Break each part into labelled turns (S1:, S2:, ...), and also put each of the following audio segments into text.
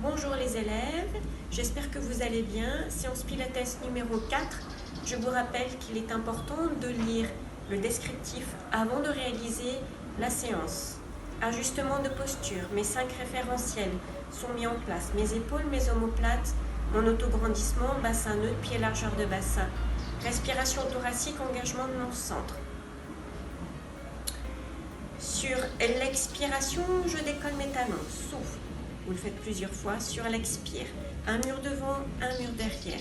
S1: Bonjour les élèves, j'espère que vous allez bien. Séance Pilates numéro 4. Je vous rappelle qu'il est important de lire le descriptif avant de réaliser la séance. Ajustement de posture, mes 5 référentiels sont mis en place. Mes épaules, mes omoplates, mon autograndissement, bassin neutre, pied largeur de bassin. Respiration thoracique, engagement de mon centre. Sur l'expiration, je décolle mes talons, souffle. Vous le faites plusieurs fois. Sur l'expire, un mur devant, un mur derrière.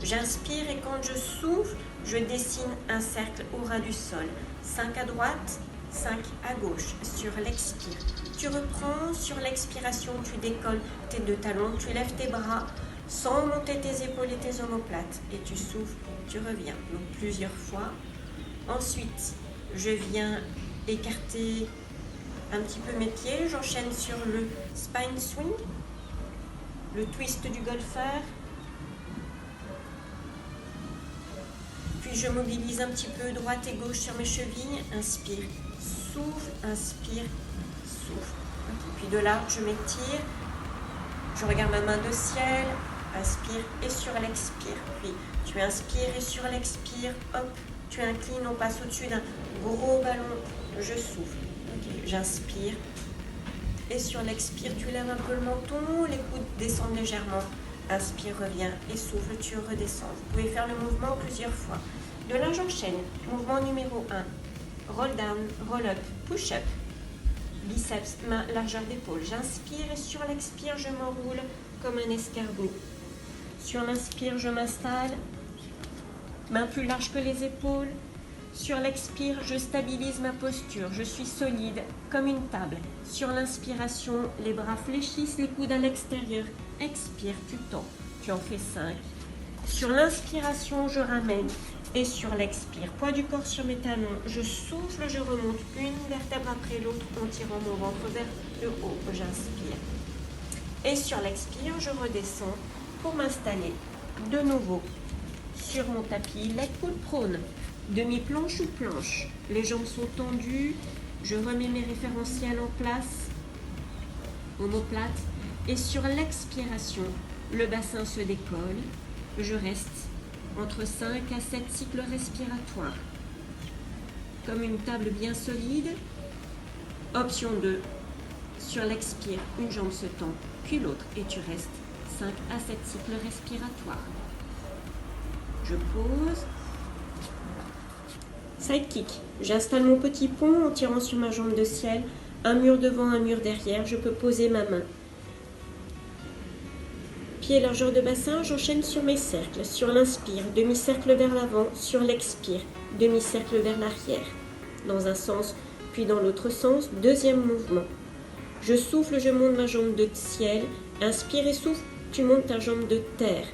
S1: J'inspire et quand je souffle, je dessine un cercle au ras du sol. 5 à droite, 5 à gauche. Sur l'expire, tu reprends. Sur l'expiration, tu décolles tes 2 talons, tu lèves tes bras sans monter tes épaules et tes omoplates. Et tu souffles, tu reviens. Donc plusieurs fois. Ensuite, je viens écarter un petit peu mes pieds, j'enchaîne sur le spine swing, le twist du golfeur, puis je mobilise un petit peu droite et gauche sur mes chevilles, inspire, souffle, inspire, souffle. Puis de là, je m'étire, je regarde ma main de ciel, inspire et sur l'expire, puis tu inspires et sur l'expire, hop, tu inclines, on passe au-dessus d'un gros ballon, je souffle. Okay, j'inspire et sur l'expire, tu lèves un peu le menton, les coudes descendent légèrement. Inspire, reviens et souffle, tu redescends. Vous pouvez faire le mouvement plusieurs fois. De là, j'enchaîne. Mouvement numéro 1. Roll down, roll up, push up. Biceps, main, largeur d'épaule. J'inspire et sur l'expire, je m'enroule comme un escargot. Sur l'inspire, je m'installe. Main plus large que les épaules. Sur l'expire, je stabilise ma posture. Je suis solide comme une table. Sur l'inspiration, les bras fléchissent, les coudes à l'extérieur. Expire, tu tends. Tu en fais 5. Sur l'inspiration, je ramène. Et sur l'expire, poids du corps sur mes talons. Je souffle, je remonte une vertèbre après l'autre en tirant mon ventre vers le haut. J'inspire. Et sur l'expire, je redescends pour m'installer de nouveau sur mon tapis. Leg pull prone. Demi-planche ou planche, les jambes sont tendues, je remets mes référentiels en place, omoplate, et sur l'expiration, le bassin se décolle, je reste entre 5 à 7 cycles respiratoires. Comme une table bien solide, option 2, sur l'expire, une jambe se tend, puis l'autre, et tu restes 5 à 7 cycles respiratoires. Je pose. Sidekick. J'installe mon petit pont en tirant sur ma jambe de ciel. Un mur devant, un mur derrière. Je peux poser ma main. Pied largeur de bassin, j'enchaîne sur mes cercles. Sur l'inspire, demi-cercle vers l'avant. Sur l'expire, demi-cercle vers l'arrière. Dans un sens, puis dans l'autre sens. Deuxième mouvement. Je souffle, je monte ma jambe de ciel. Inspire et souffle, tu montes ta jambe de terre.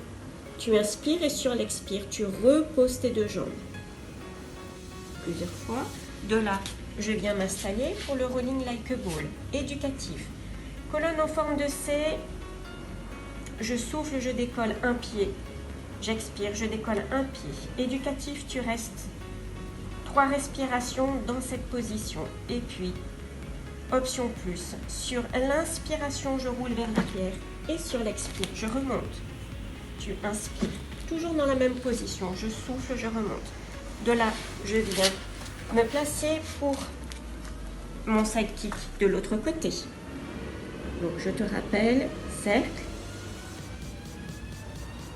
S1: Tu inspires et sur l'expire, tu reposes tes 2 jambes. Plusieurs fois. De là, je viens m'installer pour le rolling like a ball, éducatif. Colonne en forme de C, je souffle, je décolle un pied. J'expire, je décolle un pied. Éducatif, tu restes 3 respirations dans cette position. Et puis, option plus. Sur l'inspiration, je roule vers l'arrière. Et sur l'expire, je remonte. Tu inspires, toujours dans la même position. Je souffle, je remonte. De là, je viens me placer pour mon sidekick de l'autre côté. Donc, je te rappelle, cercle,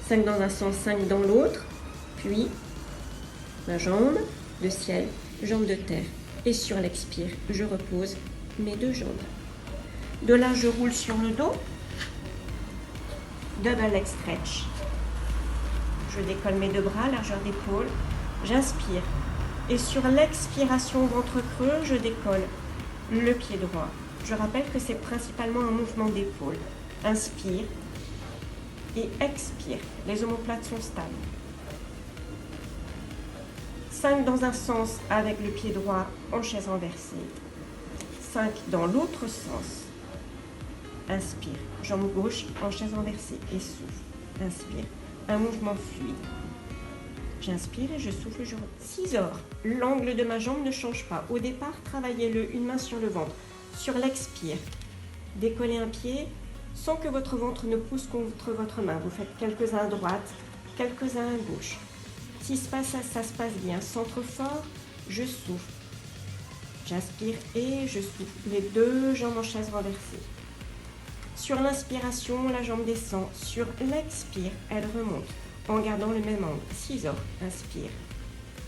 S1: 5 dans un sens, 5 dans l'autre, puis ma jambe de ciel, jambe de terre. Et sur l'expire, je repose mes 2 jambes. De là, je roule sur le dos, double leg stretch. Je décolle mes 2 bras, largeur d'épaule. J'inspire et sur l'expiration ventre creux, je décolle le pied droit. Je rappelle que c'est principalement un mouvement d'épaule. Inspire et expire. Les omoplates sont stables. 5 dans un sens avec le pied droit en chaise renversée. 5 dans l'autre sens. Inspire. Jambe gauche en chaise renversée et souffle. Inspire. Un mouvement fluide. J'inspire et je souffle, je 6 heures. L'angle de ma jambe ne change pas. Au départ, travaillez-le, une main sur le ventre. Sur l'expire, décollez un pied, sans que votre ventre ne pousse contre votre main. Vous faites quelques-uns à droite, quelques-uns à gauche. Si ça se passe bien, centre fort, je souffle. J'inspire et je souffle. Les deux jambes en chaise renversée. Sur l'inspiration, la jambe descend. Sur l'expire, elle remonte en gardant le même angle. Scissor, inspire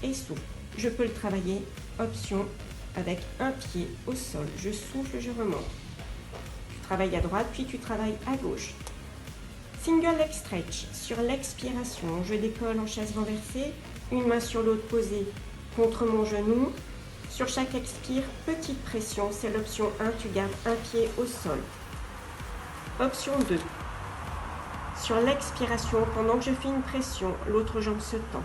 S1: et souffle. Je peux le travailler, option, avec un pied au sol. Je souffle, je remonte. Tu travailles à droite, puis tu travailles à gauche. Single leg stretch. Sur l'expiration, je décolle en chaise renversée, une main sur l'autre posée contre mon genou. Sur chaque expire, petite pression, c'est l'option 1, tu gardes un pied au sol. Option 2. Sur l'expiration, pendant que je fais une pression, l'autre jambe se tend.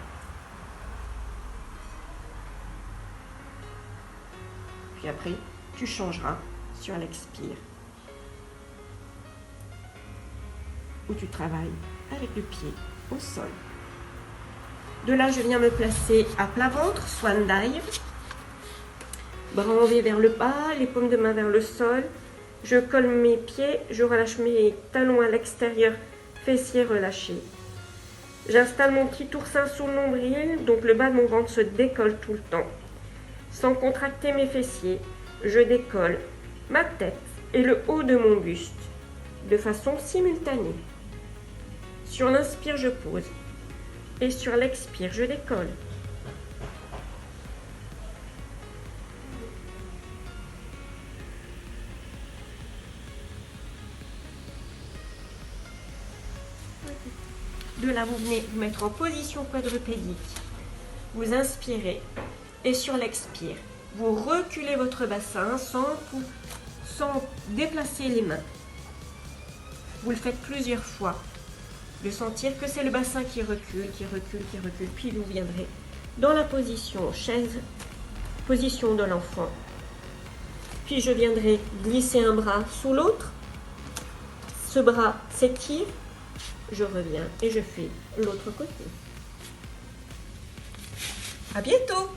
S1: Puis après, tu changeras sur l'expire, où tu travailles avec le pied au sol. De là, je viens me placer à plat ventre, swan dive. Bras en V vers le bas, les paumes de main vers le sol. Je colle mes pieds, je relâche mes talons à l'extérieur, fessiers relâchés. J'installe mon petit oursin sous le nombril, donc le bas de mon ventre se décolle tout le temps. Sans contracter mes fessiers, je décolle ma tête et le haut de mon buste de façon simultanée. Sur l'inspire, je pose et sur l'expire, je décolle. De là, vous venez vous mettre en position quadrupédique. Vous inspirez et sur l'expire, vous reculez votre bassin sans déplacer les mains. Vous le faites plusieurs fois. De sentir que c'est le bassin qui recule, qui recule, qui recule. Puis vous viendrez dans la position chaise, position de l'enfant. Puis je viendrai glisser un bras sous l'autre. Ce bras s'étire. Je reviens et je fais l'autre côté. À bientôt!